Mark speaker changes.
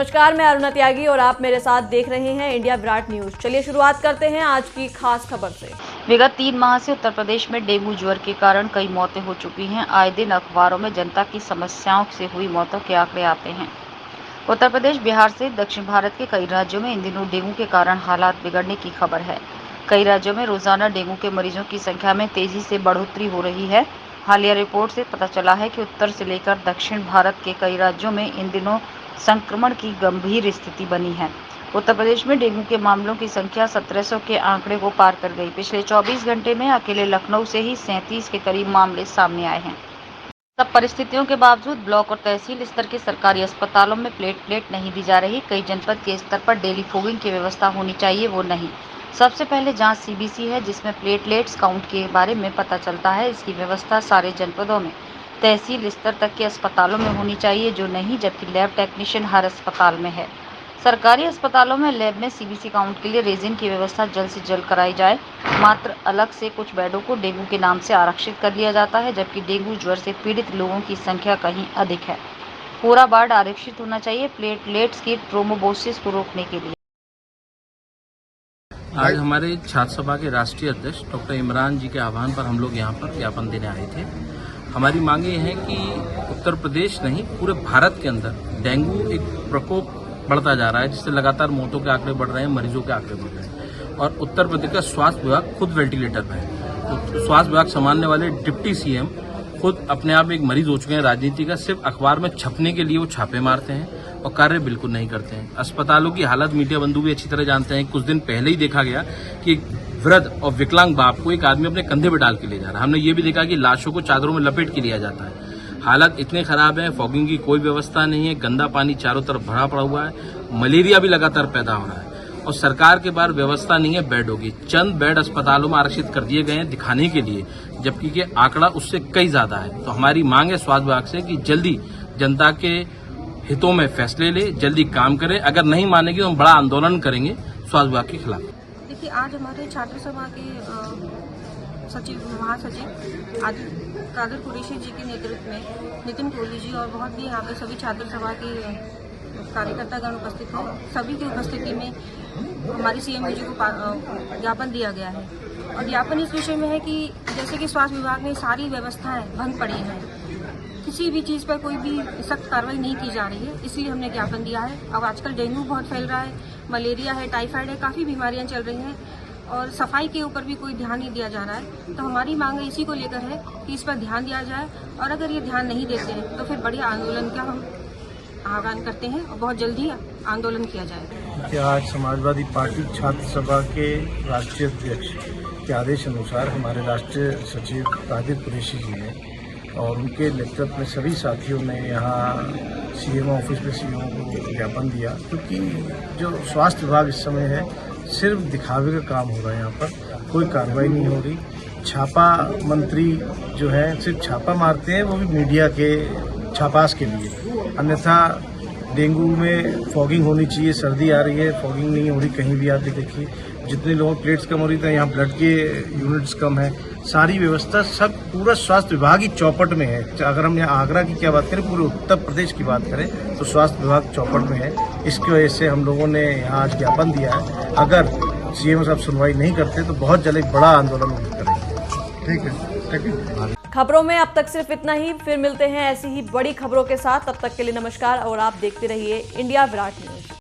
Speaker 1: नमस्कार, मैं अरुणा त्यागी और आप मेरे साथ देख रहे हैं इंडिया विराट न्यूज। चलिए शुरुआत करते हैं आज की खास खबर से।
Speaker 2: विगत 3 माह से उत्तर प्रदेश में डेंगू ज्वर के कारण कई मौतें हो चुकी हैं। आए दिन अखबारों में जनता की समस्याओं से हुई मौतों के आंकड़े आते हैं। उत्तर प्रदेश, बिहार से दक्षिण भारत के कई राज्यों में इन दिनों डेंगू के कारण हालात बिगड़ने की खबर है। कई राज्यों में रोजाना डेंगू के मरीजों की संख्या में तेजी से बढ़ोतरी हो रही है। हालिया रिपोर्ट से पता चला है कि उत्तर से लेकर दक्षिण भारत के कई राज्यों में इन दिनों संक्रमण की गंभीर स्थिति बनी है। उत्तर प्रदेश में डेंगू के मामलों की संख्या 1700 के आंकड़े को पार कर गई। पिछले 24 घंटे में अकेले लखनऊ से ही 37 के करीब मामले सामने आए हैं। सब परिस्थितियों के बावजूद ब्लॉक और तहसील स्तर के सरकारी अस्पतालों में प्लेट नहीं दी जा रही। कई जनपद के स्तर पर डेली फॉगिंग की व्यवस्था होनी चाहिए, वो नहीं। सबसे पहले जांच सीबीसी है, जिसमें प्लेटलेट्स काउंट के बारे में पता चलता है। इसकी व्यवस्था सारे जनपदों में तहसील स्तर तक के अस्पतालों में होनी चाहिए, जो नहीं, जबकि लैब टेक्नीशियन हर अस्पताल में है। सरकारी अस्पतालों में लैब में सीबीसी काउंट के लिए रेजिन की व्यवस्था जल्द से जल्द कराई जाए। मात्र अलग से कुछ बेडों को डेंगू के नाम से आरक्षित कर लिया जाता है, जबकि डेंगू ज्वर से पीड़ित लोगों की संख्या कहीं अधिक है। पूरा वार्ड आरक्षित होना चाहिए प्लेटलेट्स की ट्रोम्बोसिस को रोकने के लिए।
Speaker 3: आज हमारे छात्र सभा के राष्ट्रीय अध्यक्ष डॉक्टर इमरान जी के आह्वान पर हम लोग यहाँ पर ज्ञापन देने आए थे। हमारी मांगे हैं कि उत्तर प्रदेश नहीं, पूरे भारत के अंदर डेंगू एक प्रकोप बढ़ता जा रहा है, जिससे लगातार मौतों के आंकड़े बढ़ रहे हैं, मरीजों के आंकड़े बढ़ रहे हैं। और उत्तर प्रदेश का स्वास्थ्य विभाग खुद वेंटिलेटर पे है। तो स्वास्थ्य विभाग संभालने वाले डिप्टी सीएम खुद अपने आप एक मरीज हो चुके हैं राजनीति का। सिर्फ अखबार में छपने के लिए वो छापे मारते हैं और कार्य बिल्कुल नहीं करते हैं। अस्पतालों की हालत मीडिया बंधु भी अच्छी तरह जानते हैं। कुछ दिन पहले ही देखा गया कि एक वृद्ध और विकलांग बाप को एक आदमी अपने कंधे पर डाल के ले जा रहा है। हमने ये भी देखा कि लाशों को चादरों में लपेट के लिया जाता है। हालत इतने खराब है, फॉगिंग की कोई व्यवस्था नहीं है, गंदा पानी चारों तरफ भरा पड़ा हुआ है, मलेरिया भी लगातार पैदा हो रहा है और सरकार के पास व्यवस्था नहीं है बेडों की। चंद बेड अस्पतालों में आरक्षित कर दिए गए हैं दिखाने के लिए, जबकि ये आंकड़ा उससे कई ज्यादा है। तो हमारी मांग है स्वास्थ्य विभाग से कि जल्दी जनता के हितों में फैसले ले, जल्दी काम करे। अगर नहीं मानेगी तो हम बड़ा आंदोलन करेंगे स्वास्थ्य विभाग के खिलाफ।
Speaker 4: देखिए, आज हमारे छात्र सभा के महासचिव कादर कुरैशी जी के नेतृत्व में नितिन कोहली जी और बहुत भी यहाँ पे सभी छात्र सभा के कार्यकर्तागण उपस्थित हैं। सभी की उपस्थिति में हमारी सीएम जी को ज्ञापन दिया गया है और ज्ञापन इस विषय में है कि जैसे कि स्वास्थ्य विभाग में सारी व्यवस्थाएं भंग पड़ी हैं, किसी भी चीज़ पर कोई भी सख्त कार्रवाई नहीं की जा रही है, इसलिए हमने ज्ञापन दिया है। अब आजकल डेंगू बहुत फैल रहा है, मलेरिया है, टाइफाइड है, काफ़ी बीमारियां चल रही हैं और सफाई के ऊपर भी कोई ध्यान नहीं दिया जा रहा है। तो हमारी मांग इसी को लेकर है कि इस पर ध्यान दिया जाए और अगर ये ध्यान नहीं देते हैं तो फिर बड़ी आंदोलन का हम आह्वान करते हैं और बहुत जल्दी आंदोलन किया जाएगा।
Speaker 5: आज समाजवादी पार्टी छात्र सभा के राष्ट्रीय अध्यक्ष के आदेश अनुसार हमारे राष्ट्रीय सचिव कादिर कुरैशी जी ने और उनके नेतृत्व में सभी साथियों ने यहाँ सीएमओ ऑफिस में सीएमओ को ज्ञापन दिया, क्योंकि जो स्वास्थ्य विभाग इस समय है सिर्फ दिखावे का काम हो रहा है। यहाँ पर कोई कार्रवाई नहीं हो रही। छापा मंत्री जो है सिर्फ छापा मारते हैं, वो भी मीडिया के छापास के लिए। अन्यथा डेंगू में फॉगिंग होनी चाहिए, सर्दी आ रही है, फॉगिंग नहीं हो रही। कहीं भी आते देखिए जितने लोगों प्लेट्स कम हो रही थी, यहाँ ब्लड के यूनिट्स कम है। सारी व्यवस्था सब पूरा स्वास्थ्य विभाग ही चौपट में है। अगर हम यहाँ आगरा की क्या बात करें, पूरे उत्तर प्रदेश की बात करें तो स्वास्थ्य विभाग चौपट में है। इसकी वजह से हम लोगों ने यहाँ आज ज्ञापन दिया है। अगर सीएम साहब सुनवाई नहीं करते तो बहुत जल्द एक बड़ा आंदोलन करेंगे। ठीक है।
Speaker 1: खबरों में अब तक सिर्फ इतना ही, फिर मिलते हैं ऐसी ही बड़ी खबरों के साथ। तब तक के लिए नमस्कार और आप देखते रहिए इंडिया विराट न्यूज।